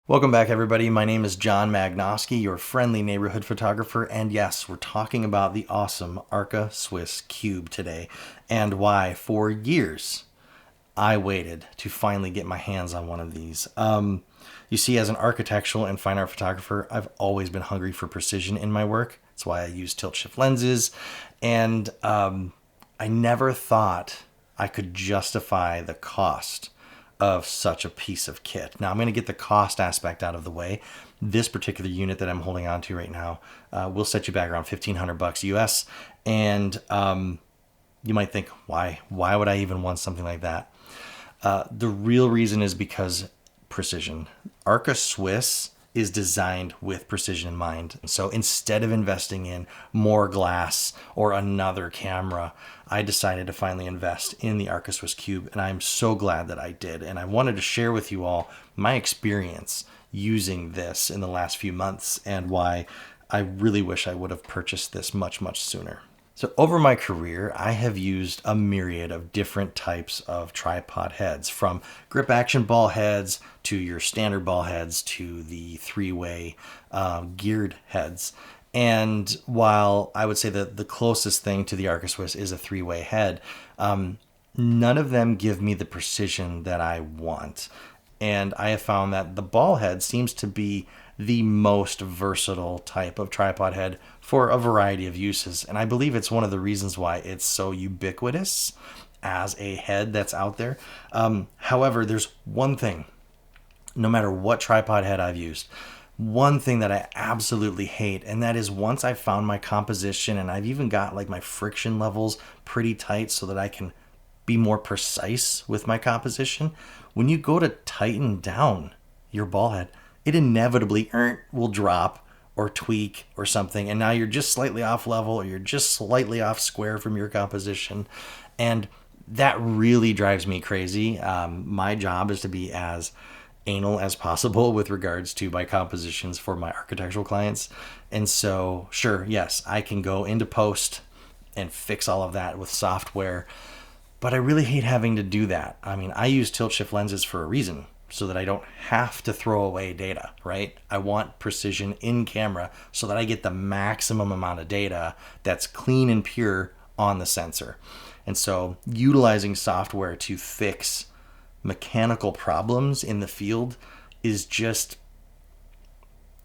Welcome back, everybody. My name is John Magnoski, your friendly neighborhood photographer, and yes, we're talking about the awesome Arca Swiss Cube today, and why, for years, I waited to finally get my hands on one of these. You see, as an architectural and fine art photographer, I've always been hungry for precision in my work. That's why I use tilt-shift lenses, and I never thought I could justify the cost of such a piece of kit. Now I'm going to get the cost aspect out of the way. This particular unit that I'm holding on to right now will set you back around $1,500 US. And you might think, why would I even want something like that? The real reason is because precision. Arca Swiss is designed with precision in mind. So instead of investing in more glass or another camera, I decided to finally invest in the Arca Swiss Cube, and I'm so glad that I did. And I wanted to share with you all my experience using this in the last few months and why I really wish I would have purchased this much sooner. So over my career, I have used a myriad of different types of tripod heads, from grip action ball heads to your standard ball heads to the three-way geared heads. And while I would say that the closest thing to the Arca Swiss is a three-way head, none of them give me the precision that I want. And I have found that the ball head seems to be the most versatile type of tripod head for a variety of uses. And I believe it's one of the reasons why it's so ubiquitous as a head that's out there. However, there's one thing, no matter what tripod head I've used, one thing that I absolutely hate, and that is once I've found my composition and I've even got like my friction levels pretty tight so that I can be more precise with my composition, when you go to tighten down your ball head, it inevitably will drop or tweak or something, and now you're just slightly off level or you're just slightly off square from your composition, and that really drives me crazy. My job is to be as anal as possible with regards to my compositions for my architectural clients, and so sure, yes, I can go into post and fix all of that with software, but I really hate having to do that. I mean, I use tilt-shift lenses for a reason, so that I don't have to throw away data, right? I want precision in camera so that I get the maximum amount of data that's clean and pure on the sensor. And so utilizing software to fix mechanical problems in the field is just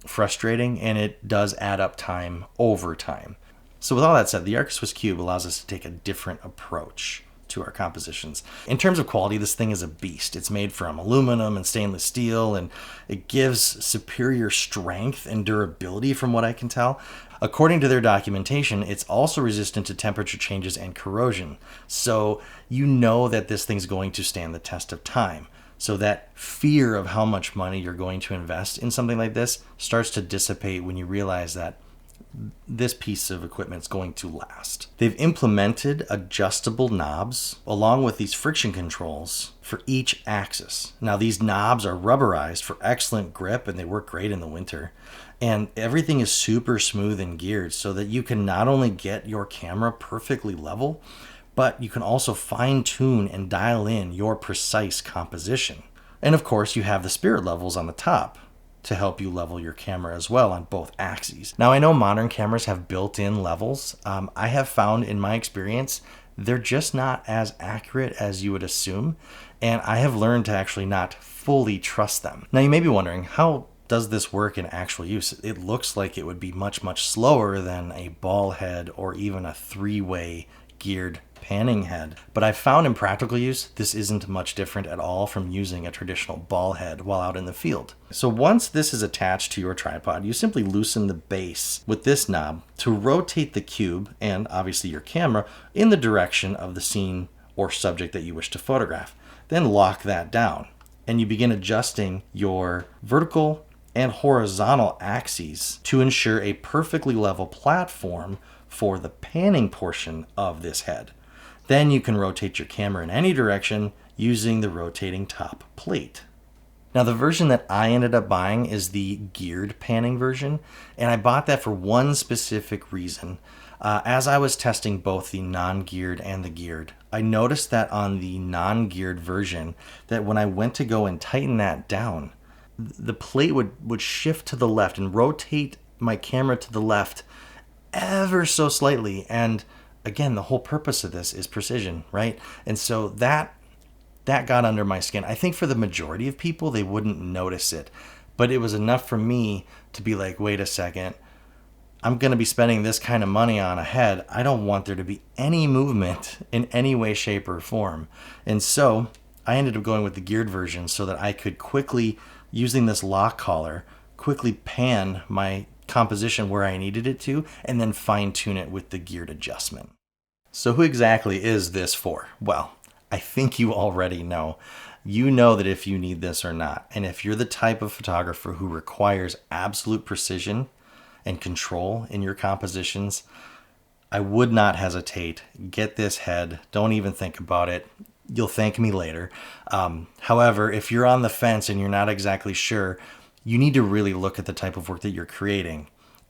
frustrating, and it does add up time over time. So with all that said, the Arca Swiss Cube allows us to take a different approach to our compositions. In terms of quality, this thing is a beast. It's made from aluminum and stainless steel, and it gives superior strength and durability from what I can tell. According to their documentation, it's also resistant to temperature changes and corrosion. So you know that this thing's going to stand the test of time. So that fear of how much money you're going to invest in something like this starts to dissipate when you realize that this piece of equipment is going to last. They've implemented adjustable knobs along with these friction controls for each axis. Now these knobs are rubberized for excellent grip, and they work great in the winter. And everything is super smooth and geared so that you can not only get your camera perfectly level, but you can also fine tune and dial in your precise composition. And of course, you have the spirit levels on the top to help you level your camera as well on both axes. Now I know modern cameras have built-in levels. I have found in my experience they're just not as accurate as you would assume, and I have learned to actually not fully trust them. Now you may be wondering, how does this work in actual use? It looks like it would be much slower than a ball head or even a three-way geared panning head, but I found in practical use this isn't much different at all from using a traditional ball head while out in the field. So once this is attached to your tripod, you simply loosen the base with this knob to rotate the cube and obviously your camera in the direction of the scene or subject that you wish to photograph. Then lock that down and you begin adjusting your vertical and horizontal axes to ensure a perfectly level platform for the panning portion of this head. Then you can rotate your camera in any direction using the rotating top plate. Now the version that I ended up buying is the geared panning version, and I bought that for one specific reason. As I was testing both the non-geared and the geared, I noticed that on the non-geared version, that when I went to go and tighten that down, the plate would shift to the left and rotate my camera to the left ever so slightly. And again, the whole purpose of this is precision, right? And so that got under my skin. I think for the majority of people, they wouldn't notice it, but it was enough for me to be like, wait a second, I'm going to be spending this kind of money on a head. I don't want there to be any movement in any way, shape, or form. And so I ended up going with the geared version so that I could quickly, using this lock collar, quickly pan my composition where I needed it to, and then fine tune it with the geared adjustment. So who exactly is this for? Well, I think you already know. You know that if you need this or not. And if you're the type of photographer who requires absolute precision and control in your compositions, I would not hesitate. Get this head. Don't even think about it. You'll thank me later. However, if you're on the fence and you're not exactly sure, you need to really look at the type of work that you're creating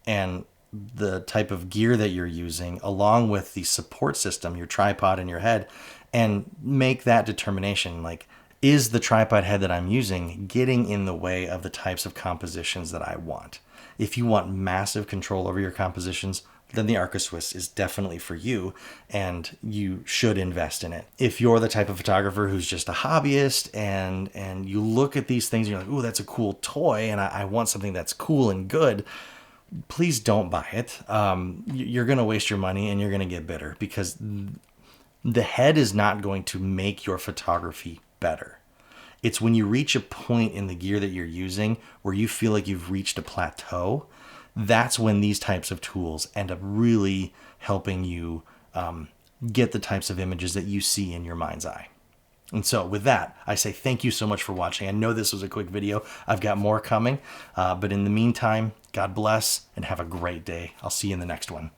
and the type of gear that you're using, along with the support system, your tripod and your head, and make that determination. Like, is the tripod head that I'm using getting in the way of the types of compositions that I want? If you want massive control over your compositions, then the Arca Swiss is definitely for you, and you should invest in it. If you're the type of photographer who's just a hobbyist and you look at these things and you're like, ooh, that's a cool toy, and I want something that's cool and good, please don't buy it. You're going to waste your money and you're going to get bitter, because the head is not going to make your photography better. It's when you reach a point in the gear that you're using where you feel like you've reached a plateau, that's when these types of tools end up really helping you get the types of images that you see in your mind's eye. And so with that, I say thank you so much for watching. I know this was a quick video. I've got more coming. But in the meantime, God bless and have a great day. I'll see you in the next one.